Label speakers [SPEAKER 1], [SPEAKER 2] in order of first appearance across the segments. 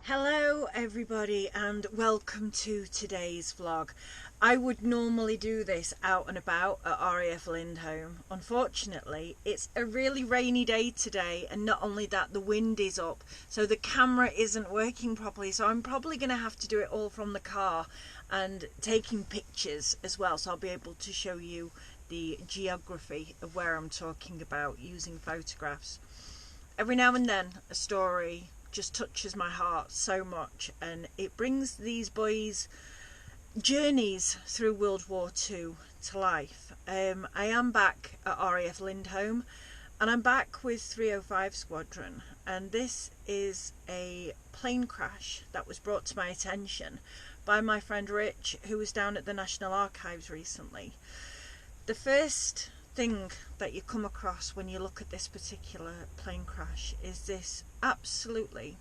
[SPEAKER 1] Hello everybody and welcome to today's vlog. I would normally do this out and about at RAF Lindholme. Unfortunately, it's a really rainy day today, and not only that, the wind is up, so the camera isn't working properly, so I'm probably going to have to do it all from the car and taking pictures as well, so I'll be able to show you the geography of where I'm talking about using photographs. Every now and then a story just touches my heart so much, and it brings these boys' journeys through World War II to life. I am back at RAF Lindholme, and I'm back with 305 Squadron, and this is a plane crash that was brought to my attention by my friend Rich, who was down at the National Archives recently. The first thing that you come across when you look at this particular plane crash is this absolutely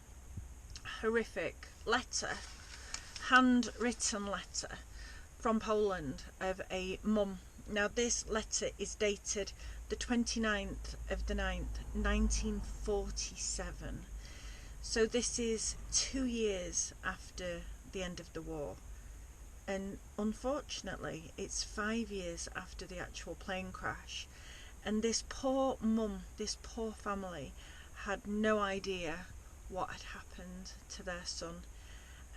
[SPEAKER 1] horrific letter, handwritten letter from Poland of a mum. Now this letter is dated the 29th of the 9th 1947, so this is 2 years after the end of the war. And unfortunately it's 5 years after the actual plane crash, and this poor mum, this poor family had no idea what had happened to their son.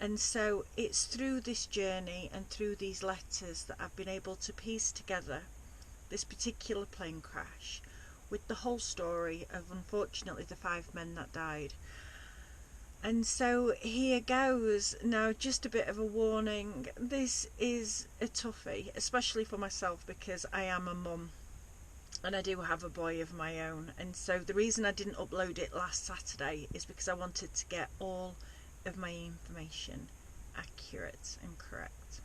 [SPEAKER 1] And so it's through this journey and through these letters that I've been able to piece together this particular plane crash with the whole story of, unfortunately, the 5 men that died. And so here goes. Now, just a bit of a warning, this is a toughie, especially for myself, because I am a mum and I do have a boy of my own. And so the reason I didn't upload it last Saturday is because I wanted to get all of my information accurate and correct.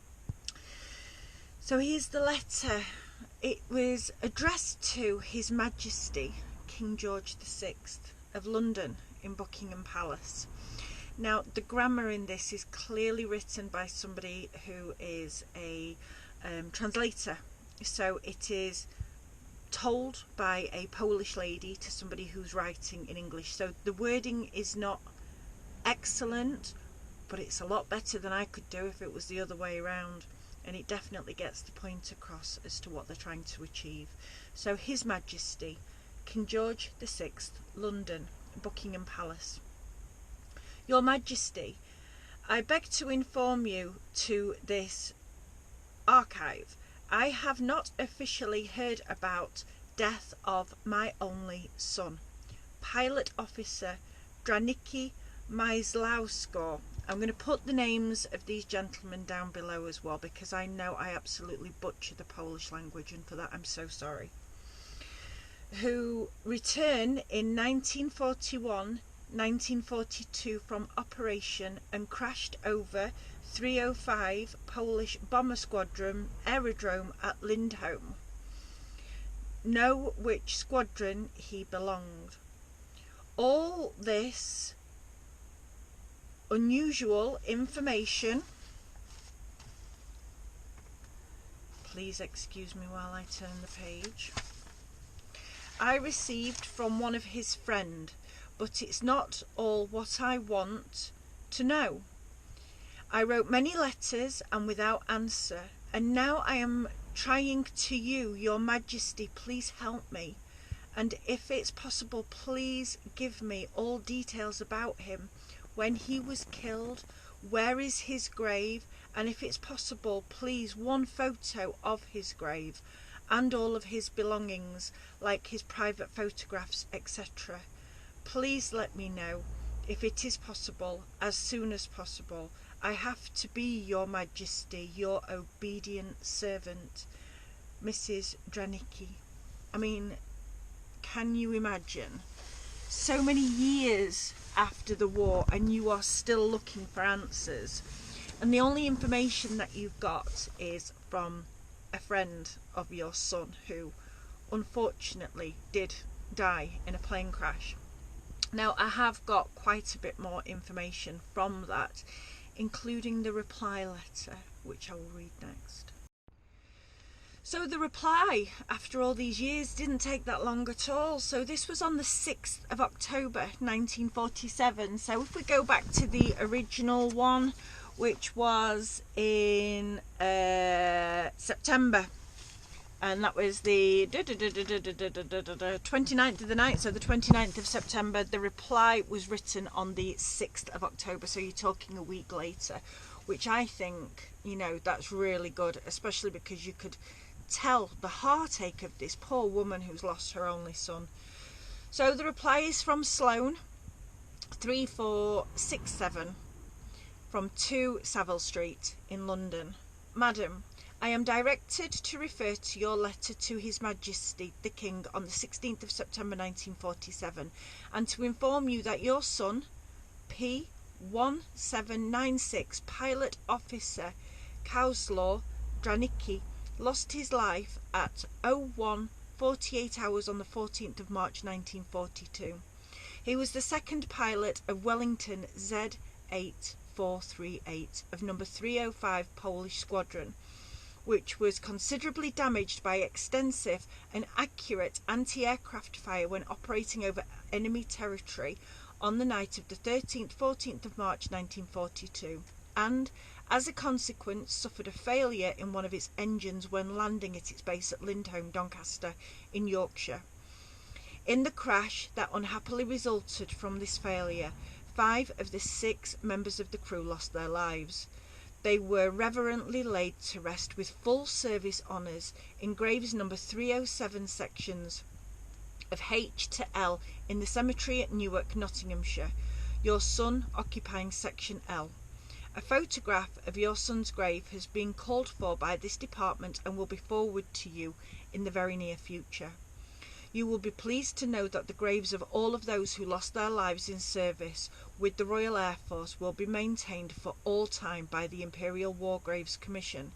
[SPEAKER 1] So here's the letter. It was addressed to His Majesty King George VI of London in Buckingham Palace. Now, the grammar in this is clearly written by somebody who is a translator. So it is told by a Polish lady to somebody who's writing in English. So the wording is not excellent, but it's a lot better than I could do if it was the other way around. And it definitely gets the point across as to what they're trying to achieve. So His Majesty King George VI, London, Buckingham Palace. Your Majesty, I beg to inform you to this archive. I have not officially heard about death of my only son, Pilot Officer Dranicki Myslausko. I'm going to put the names of these gentlemen down below as well, because I know I absolutely butcher the Polish language, and for that I'm so sorry. Who returned in 1941-1942 from operation and crashed over 305 Polish Bomber Squadron aerodrome at Lindholme. Know which squadron he belonged. All this unusual information, please excuse me while I turn the page, I received from one of his friend, but it's not all what I want to know. I wrote many letters and without answer, and now I am trying to you, Your Majesty, please help me, and if it's possible, please give me all details about him, when he was killed, where is his grave, and if it's possible, please one photo of his grave and all of his belongings, like his private photographs, etc. Please let me know, if it is possible, as soon as possible. I have to be, Your Majesty, your obedient servant, Mrs. Dranicki. I mean, can you imagine? So many years after the war and you are still looking for answers, and the only information that you've got is from a friend of your son who unfortunately did die in a plane crash. Now, I have got quite a bit more information from that, including the reply letter, which I will read next. So the reply, after all these years, didn't take that long at all. So this was on the 6th of October 1947. So if we go back to the original one, which was in September, and that was the 29th of the night, so the 29th of September. The reply was written on the 6th of October, so you're talking a week later, which I think, you know, that's really good, especially because you could tell the heartache of this poor woman who's lost her only son. So the reply is from Sloane, 3467, from 2 Savile Street in London. Madam, I am directed to refer to your letter to His Majesty the King on the 16th of September 1947 and to inform you that your son, P1796, Pilot Officer Cowslaw Dranicki, lost his life at 01:48 hours on the 14th of March 1942. He was the second pilot of Wellington Z8438 of number 305 Polish Squadron, which was considerably damaged by extensive and accurate anti-aircraft fire when operating over enemy territory on the night of the 13th-14th of March 1942, and as a consequence suffered a failure in one of its engines when landing at its base at Lindholme, Doncaster in Yorkshire. In the crash that unhappily resulted from this failure, 5 of the 6 members of the crew lost their lives. They were reverently laid to rest with full service honours in graves number 307 sections of H to L in the cemetery at Newark, Nottinghamshire, your son occupying section L. A photograph of your son's grave has been called for by this department and will be forwarded to you in the very near future. You will be pleased to know that the graves of all of those who lost their lives in service with the Royal Air Force will be maintained for all time by the Imperial War Graves Commission.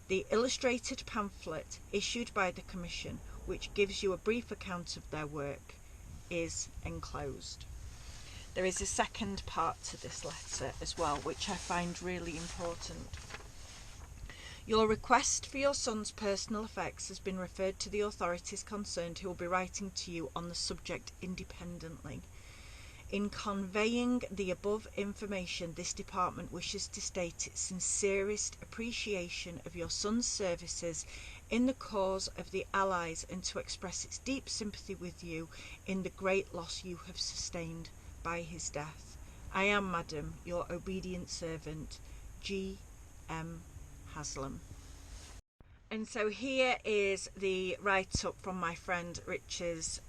[SPEAKER 1] The illustrated pamphlet issued by the Commission, which gives you a brief account of their work, is enclosed. There is a second part to this letter as well, which I find really important. Your request for your son's personal effects has been referred to the authorities concerned, who will be writing to you on the subject independently. In conveying the above information, this department wishes to state its sincerest appreciation of your son's services in the cause of the Allies and to express its deep sympathy with you in the great loss you have sustained by his death. I am, Madam, your obedient servant, G. M. Haslam. And so here is the write-up from my friend Rich's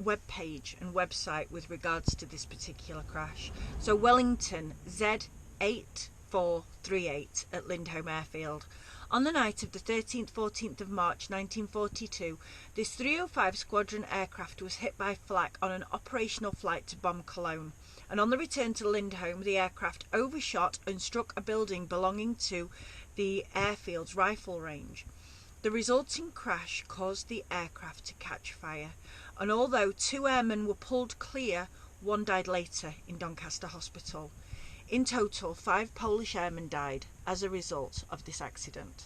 [SPEAKER 1] webpage and website with regards to this particular crash. So Wellington Z8438 at Lindholme Airfield. On the night of the 13th-14th of March 1942, this 305 Squadron aircraft was hit by flak on an operational flight to bomb Cologne, and on the return to Lindholme the aircraft overshot and struck a building belonging to the airfield's rifle range. The resulting crash caused the aircraft to catch fire, and although 2 airmen were pulled clear, 1 died later in Doncaster Hospital. In total, 5 Polish airmen died as a result of this accident.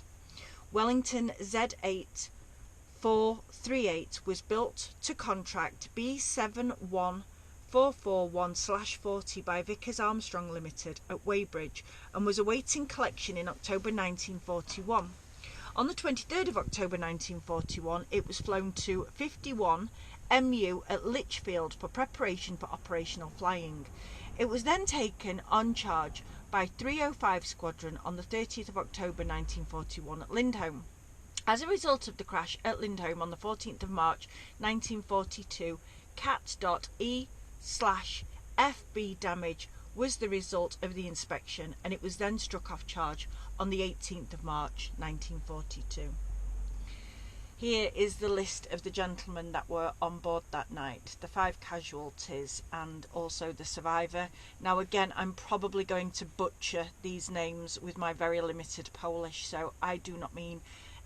[SPEAKER 1] Wellington Z8438 was built to contract B71441/40 by Vickers Armstrong Limited at Weybridge and was awaiting collection in October 1941. On the 23rd of October 1941, it was flown to 51 MU at Lichfield for preparation for operational flying. It was then taken on charge by 305 Squadron on the 30th of October 1941 at Lindholme. As a result of the crash at Lindholme on the 14th of March 1942, Cat.E/FB damage was the result of the inspection, and it was then struck off charge on the 18th of March 1942. Here is the list of the gentlemen that were on board that night, the 5 casualties and also the survivor. Now again, I'm probably going to butcher these names with my very limited Polish, so I do not mean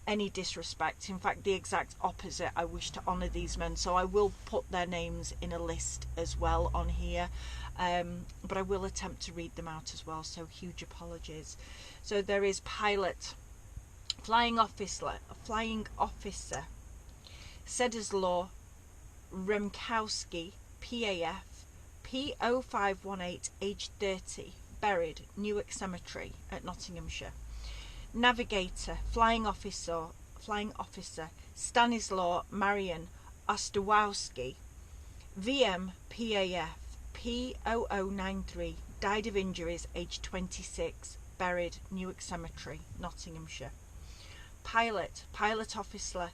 [SPEAKER 1] any disrespect. In fact, the exact opposite. I wish to honour these men, so I will put their names in a list as well on here, but I will attempt to read them out as well, so huge apologies. So there is pilot Flying officer Czeslaw Remkowski, PAF, P0518, aged 30, buried, Newark Cemetery at Nottinghamshire. Navigator, flying officer Stanislaw Marian Ostawowski, VM, PAF, P0093, died of injuries, aged 26, buried, Newark Cemetery, Nottinghamshire. Pilot officer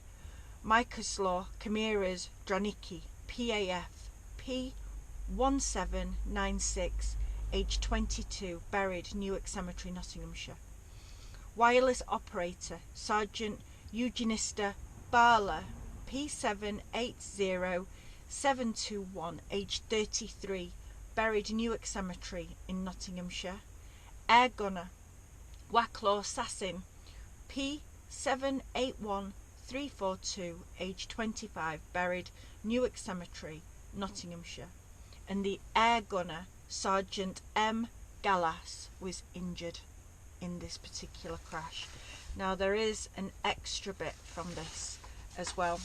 [SPEAKER 1] Mykoslaw Kamiras Dranicki, PAF, P1796, aged 22, buried, Newark Cemetery, Nottinghamshire. Wireless operator Sergeant Eugenista Barla, P780721, aged 33, buried, Newark Cemetery in Nottinghamshire. Air gunner Waclaw Sassin, P781342, aged 25, buried, Newark Cemetery, Nottinghamshire. And the air gunner Sergeant M. Gallas was injured in this particular crash. Now there is an extra bit from this as well,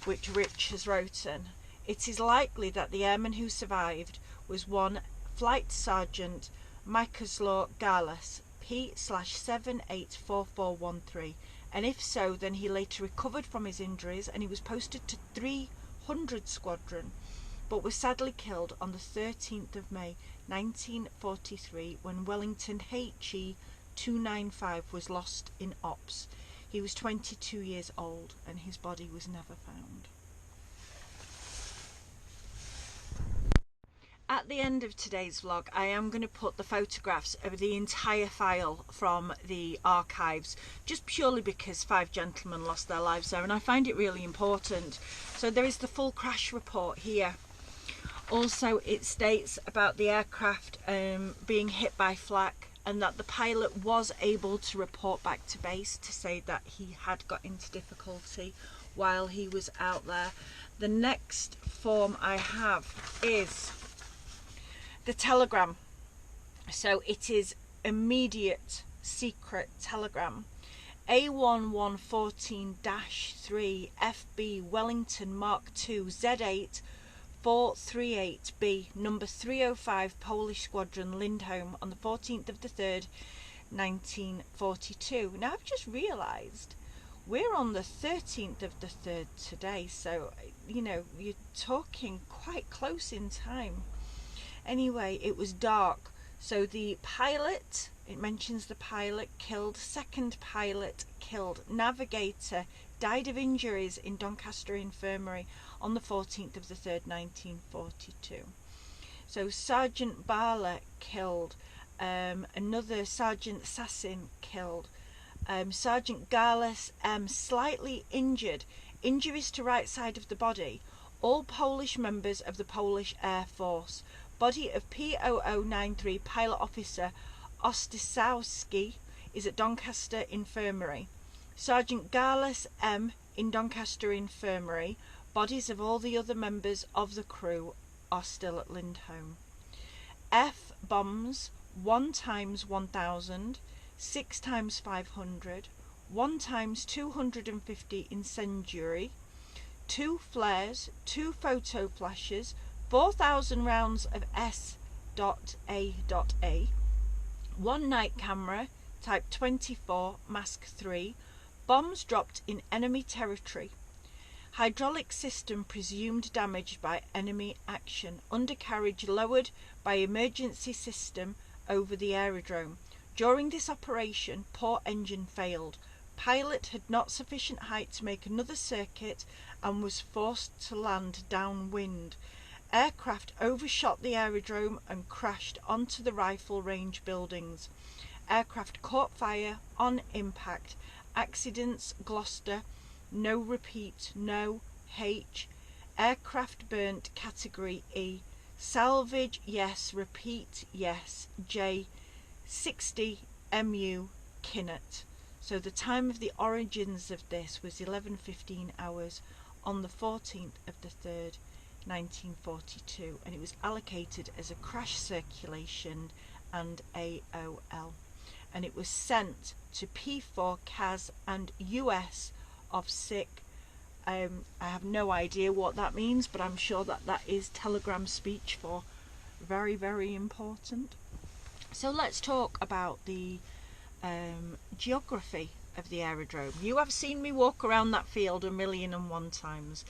[SPEAKER 1] which Rich has written. It is likely that the airman who survived was one Flight Sergeant Mykoslaw Gallas, P/784413, and if so, then he later recovered from his injuries and he was posted to 300 Squadron, but was sadly killed on the 13th of May 1943 when Wellington HE 295 was lost in ops. He was 22 years old and his body was never found. At the end of today's vlog, I am going to put the photographs of the entire file from the archives, just purely because 5 gentlemen lost their lives there and I find it really important. So there is the full crash report here. Also, it states about the aircraft being hit by flak and that the pilot was able to report back to base to say that he had got into difficulty while he was out there. The next form I have is the telegram. So it is immediate secret telegram. A1114-3 FB Wellington Mark II Z8438B, number 305 Polish Squadron, Lindholme, on the 14th of the 3rd, 1942. Now I've just realised we're on the 13th of the 3rd today, so you know, you're talking quite close in time. Anyway, it was dark, so the pilot, it mentions the pilot killed, second pilot killed, navigator died of injuries in Doncaster Infirmary on the 14th of the 3rd, 1942. So Sergeant Barla killed, another Sergeant Sassin killed, Sergeant Gallas slightly injured, injuries to right side of the body, all Polish members of the Polish Air Force. Body of P0093 pilot officer Ostisowski is at Doncaster Infirmary. Sergeant Gallas M in Doncaster Infirmary. Bodies of all the other members of the crew are still at Lindholme. F bombs 1 × 1000, 6 × 500, 1 × 250 incendiary, 2 flares, 2 photo flashes, 4,000 rounds of S.A.A, 1 night camera, type 24, mask 3, bombs dropped in enemy territory, hydraulic system presumed damaged by enemy action, undercarriage lowered by emergency system over the aerodrome. During this operation, poor engine failed. Pilot had not sufficient height to make another circuit and was forced to land downwind. Aircraft overshot the aerodrome and crashed onto the rifle range buildings. Aircraft caught fire on impact. Accidents: Gloucester, no repeat, no. H. Aircraft burnt, category E. Salvage, yes. Repeat, yes. J. 60 MU Kinnett. So the time of the origins of this was 11:15 hours on the 14th of the 3rd, 1942, and it was allocated as a crash circulation and AOL. and it was sent to P4 CAS and US of SIC. I have no idea what that means, but I'm sure that that is telegram speech for very, very important. So let's talk about the geography of the aerodrome. You have seen me walk around that field 1,000,001 times.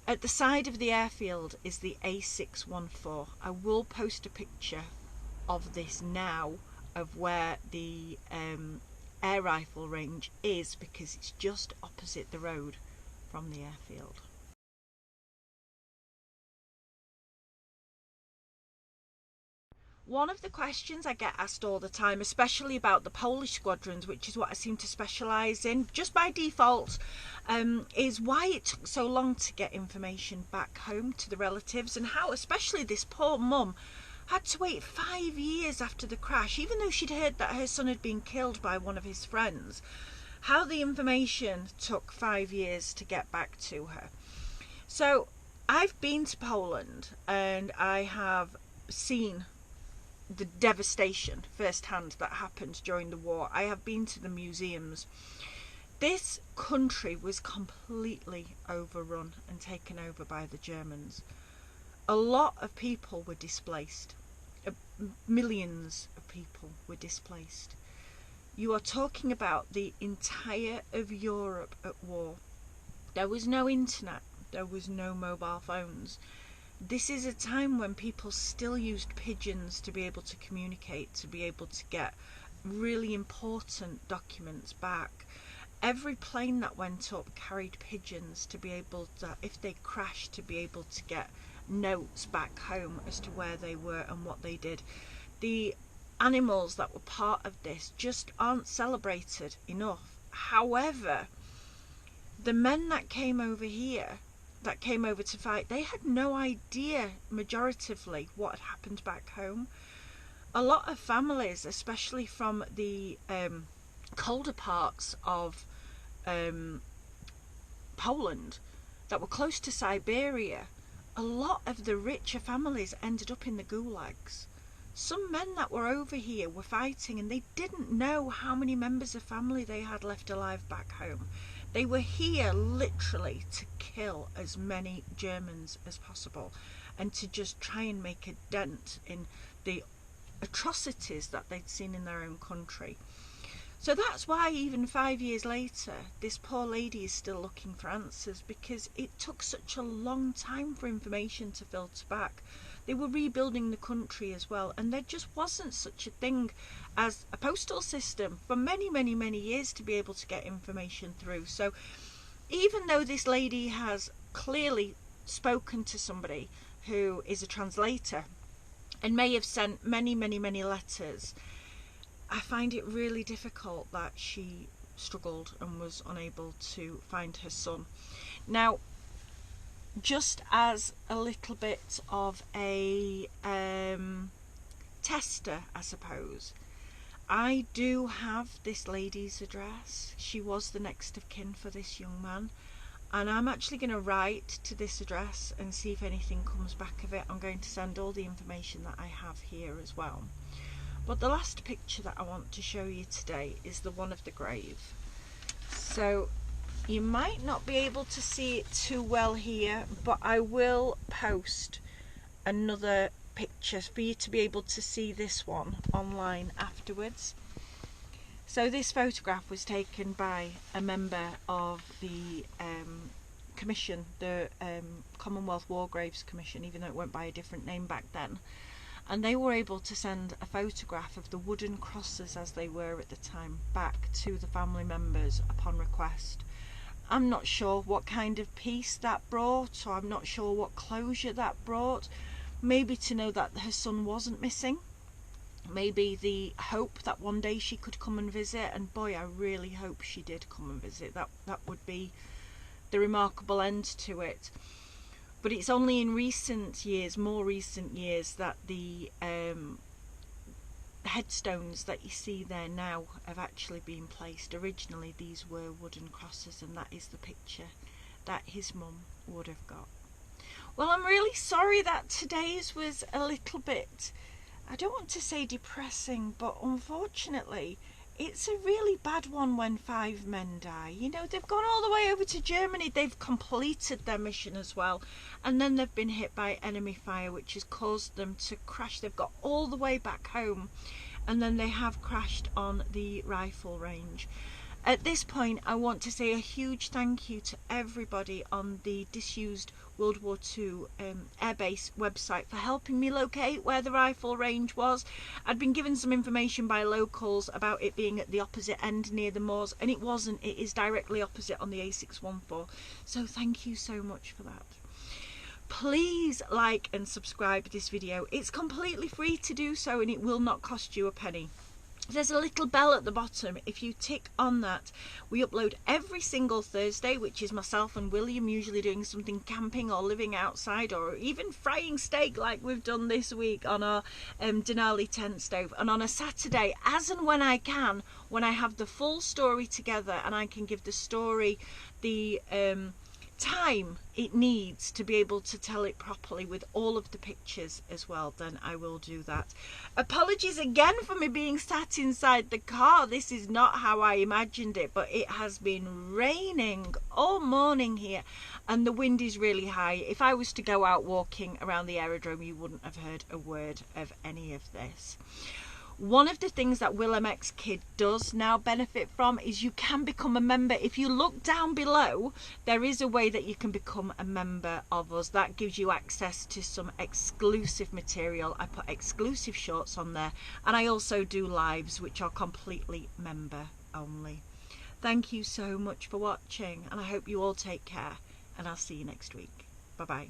[SPEAKER 1] At the side of the airfield is the A614. I will post a picture of this now, of where the air rifle range is, because it's just opposite the road from the airfield. One of the questions I get asked all the time, especially about the Polish squadrons, which is what I seem to specialise in just by default, is why it took so long to get information back home to the relatives, and how especially this poor mum had to wait 5 years after the crash, even though she'd heard that her son had been killed by one of his friends, how the information took 5 years to get back to her. So I've been to Poland and I have seen the devastation firsthand that happened during the war. I have been to the museums. This country was completely overrun and taken over by the Germans. A lot of people were displaced. Millions of people were displaced. You are talking about the entire of Europe at war. There was no internet. There was no mobile phones. This is a time when people still used pigeons to be able to communicate, to be able to get really important documents back. Every plane that went up carried pigeons to be able to, if they crashed, to be able to get notes back home as to where they were and what they did. The animals that were part of this just aren't celebrated enough. However, the men that came over here, that came over to fight, they had no idea, majoritively, what had happened back home. A lot of families, especially from the colder parts of Poland that were close to Siberia, a lot of the richer families ended up in the gulags. Some men that were over here were fighting and they didn't know how many members of family they had left alive back home. They were here literally to kill as many Germans as possible and to just try and make a dent in the atrocities that they'd seen in their own country. So that's why even 5 years later, this poor lady is still looking for answers, because it took such a long time for information to filter back. They were rebuilding the country as well, and there just wasn't such a thing as a postal system for many, many, many years to be able to get information through. So even though this lady has clearly spoken to somebody who is a translator and may have sent many, many, many letters, I find it really difficult that she struggled and was unable to find her son. Now, just as a little bit of a tester, I suppose, I do have this lady's address. She was the next of kin for this young man, and I'm actually going to write to this address and see if anything comes back of it. I'm going to send all the information that I have here as well. But the last picture that I want to show you today is the one of the grave. So you might not be able to see it too well here, but I will post another picture for you to be able to see this one online afterwards. So this photograph was taken by a member of the commission, the Commonwealth War Graves Commission, even though it went by a different name back then. And they were able to send a photograph of the wooden crosses as they were at the time back to the family members upon request. I'm not sure what kind of peace that brought, or I'm not sure what closure that brought. Maybe to know that her son wasn't missing. Maybe the hope that one day she could come and visit, and boy, I really hope she did come and visit. That would be the remarkable end to it. But it's only in recent years, more recent years, that the headstones that you see there now have actually been placed. Originally these were wooden crosses, and that is the picture that his mum would have got. Well, I'm really sorry that today's was a little bit I don't want to say depressing, but unfortunately it's a really bad one when 5 men die. You know, they've gone all the way over to Germany, they've completed their mission as well, and then they've been hit by enemy fire, which has caused them to crash. They've got all the way back home, and then they have crashed on the rifle range. At this point, I want to say a huge thank you to everybody on the disused World War II airbase website for helping me locate where the rifle range was. I'd been given some information by locals about it being at the opposite end near the moors, and it wasn't. It is directly opposite on the A614. So thank you so much for that. Please like and subscribe to this video. It's completely free to do so, and it will not cost you a penny. There's a little bell at the bottom. If you tick on that, we upload every single Thursday, which is myself and William usually doing something camping or living outside or even frying steak like we've done this week on our Denali tent stove. And on a Saturday, as and when I can, when I have the full story together and I can give the story the time it needs to be able to tell it properly with all of the pictures as well, then I will do that. Apologies again for me being sat inside the car. This is not how I imagined it, but it has been raining all morning here and the wind is really high. If I was to go out walking around the aerodrome, you wouldn't have heard a word of any of this. One of the things that Willem X Kid does now benefit from is you can become a member. If you look down below, there is a way that you can become a member of us. That gives you access to some exclusive material. I put exclusive shorts on there, and I also do lives which are completely member only. Thank you so much for watching, and I hope you all take care, and I'll see you next week. Bye bye.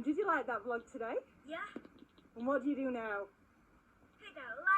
[SPEAKER 2] Did you like that vlog today?
[SPEAKER 3] Yeah.
[SPEAKER 2] And what do you do now?
[SPEAKER 3] Hit that like.